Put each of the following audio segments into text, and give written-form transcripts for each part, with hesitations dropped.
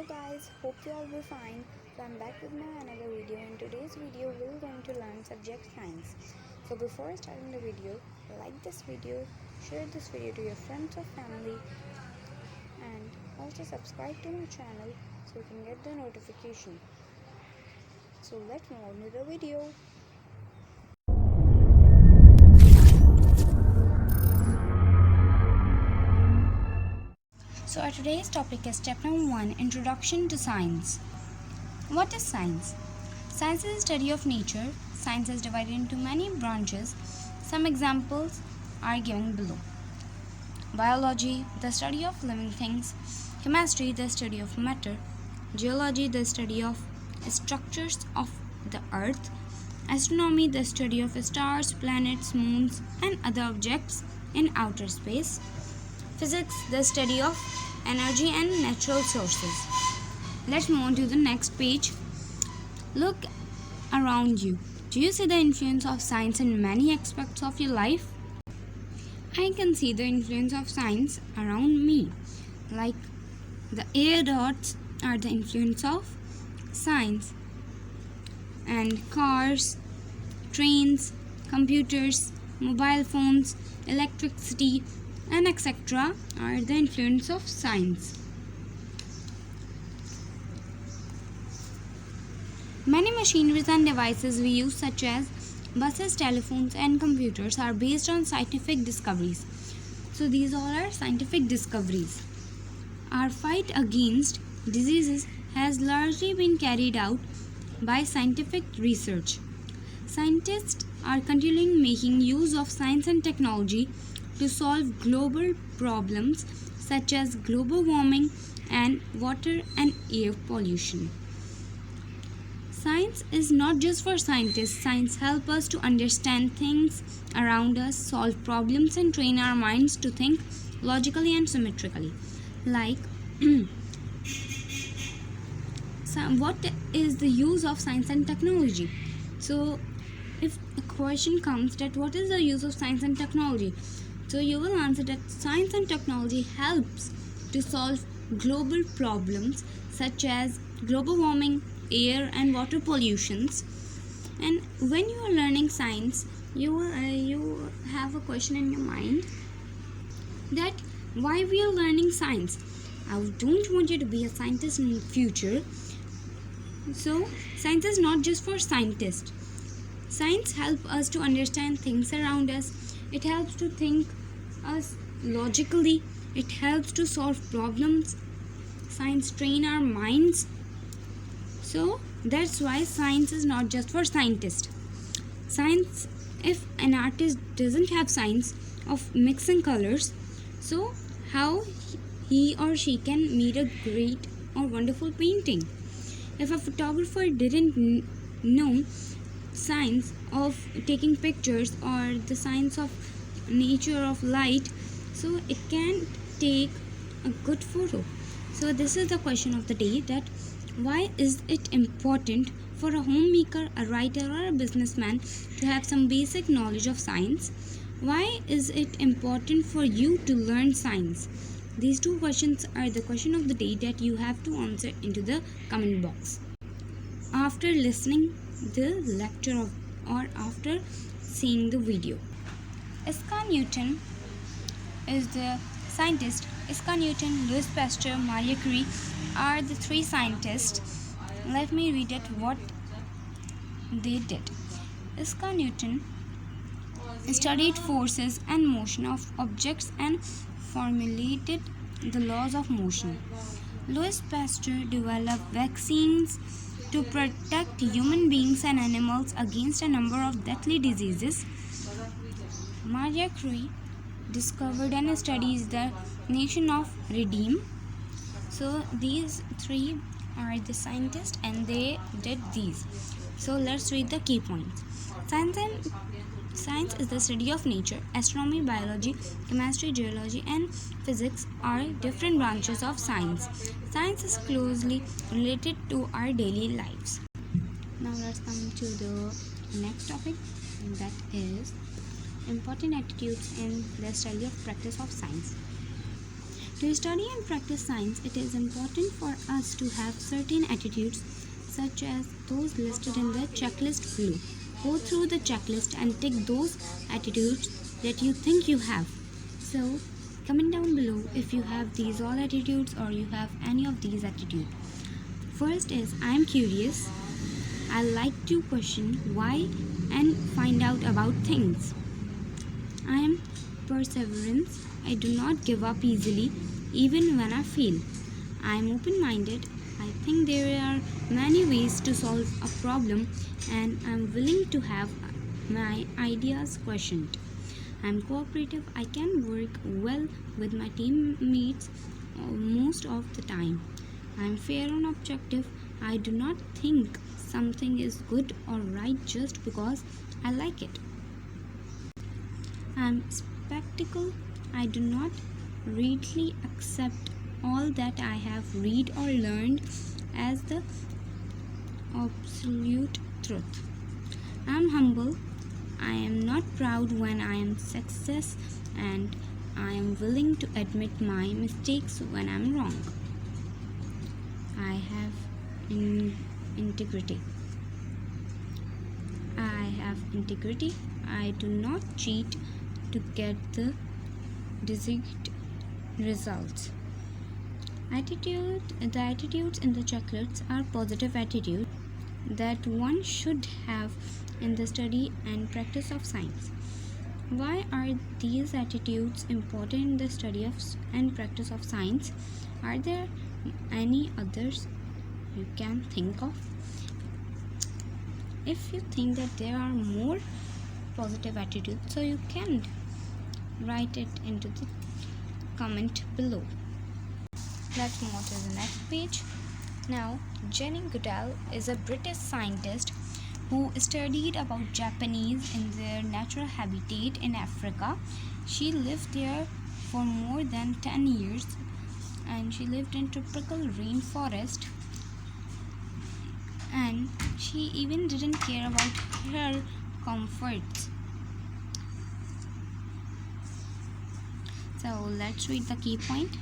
guys, hope you all be fine. So I'm back with my another video. In today's video we're going to learn subject science. So before starting the video, like this video, share this video to your friends or family, and also subscribe to my channel so you can get the notification. So let's move on to the video. So our today's topic is step number 1, Introduction to Science. What is science? Science is the study of nature. Science is divided into many branches. Some examples are given below. Biology, the study of living things. Chemistry, the study of matter. Geology, the study of structures of the earth. Astronomy, the study of stars, planets, moons, and other objects in outer space. Physics, the study of energy and natural sources. Let's move on to the next page. Look around you. Do you see the influence of science in many aspects of your life? I can see the influence of science around me. Like the air dots are the influence of science, and cars, trains, computers, mobile phones, electricity, and etc. are the influence of science. Many machineries and devices we use, such as buses, telephones, and computers, are based on scientific discoveries. So these all are scientific discoveries. Our fight against diseases has largely been carried out by scientific research. Scientists are continuing making use of science and technology to solve global problems such as global warming and water and air pollution. Science is not just for scientists. Science helps us to understand things around us, solve problems, and train our minds to think logically and symmetrically. Like, what is the use of science and technology? So, if a question comes that what is the use of science and technology? So you will answer that science and technology helps to solve global problems such as global warming, air and water pollutions. And when you are learning science, you have a question in your mind that why we are learning science. I don't want you to be a scientist in the future. So science is not just for scientists. Science helps us to understand things around us. It helps to think us logically. It helps to solve problems. Science train our minds. So that's why science is not just for scientists. Science, if an artist doesn't have science of mixing colors, so how he or she can make a great or wonderful painting? If a photographer didn't know science of taking pictures or the science of nature of light, so it can take a good photo. So this is the question of the day, that why is it important for a homemaker, a writer, or a businessman to have some basic knowledge of science? Why is it important for you to learn science? These two questions are the question of the day that you have to answer into the comment box after listening the lecture or after seeing the video. Isaac Newton is the scientist. Isaac Newton, Louis Pasteur, Marie Curie are the three scientists. Let me read it what they did. Isaac Newton studied forces and motion of objects and formulated the laws of motion. Louis Pasteur developed vaccines to protect human beings and animals against a number of deadly diseases. Marie Curie discovered and studies the nation of radium. So these three are the scientists and they did these. So let's read the key points. Science is the study of nature. Astronomy, biology, chemistry, geology, and physics are different branches of science. Science is closely related to our daily lives. Now let's come to the next topic, that is important attitudes in the study of practice of science. To study and practice science, it is important for us to have certain attitudes, such as those listed in the checklist below. Go through the checklist and tick those attitudes that you think you have. So, comment down below if you have these all attitudes or you have any of these attitudes. First is I am curious. I like to question why and find out about things. I am perseverance. I do not give up easily, even when I fail. I am open minded. I think there are many ways to solve a problem, and I am willing to have my ideas questioned. I am cooperative. I can work well with my teammates most of the time. I am fair and objective. I do not think something is good or right just because I like it. I am spectacle. I do not readily accept all that I have read or learned as the absolute truth. I am humble. I am not proud when I am success, and I am willing to admit my mistakes when I am wrong. I have integrity. I have integrity. I do not cheat to get the desired results. The attitudes in the checklists are positive attitudes that one should have in the study and practice of science. Why are these attitudes important in the study of and practice of science? Are there any others you can think of? If you think that there are more positive attitudes, so you can write it into the comment below. Let's move to the next page. Now, Jenny Goodall is a British scientist who studied about Japanese in their natural habitat in Africa. She lived there for more than 10 years and she lived in tropical rainforest, and she even didn't care about her comforts. So let's read the key point.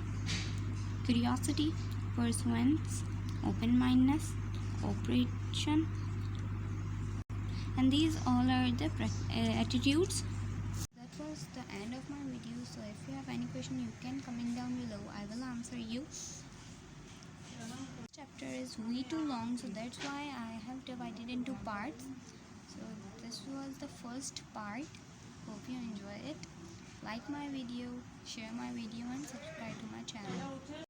Curiosity, pursuance, open-mindedness, cooperation, and these all are the attitudes. That was the end of my video. So if you have any question, you can comment down below. I will answer you. This chapter is way too long, so that's why I have divided into parts. So this was the first part. Hope you enjoy it. Like my video, share my video, and subscribe to my channel.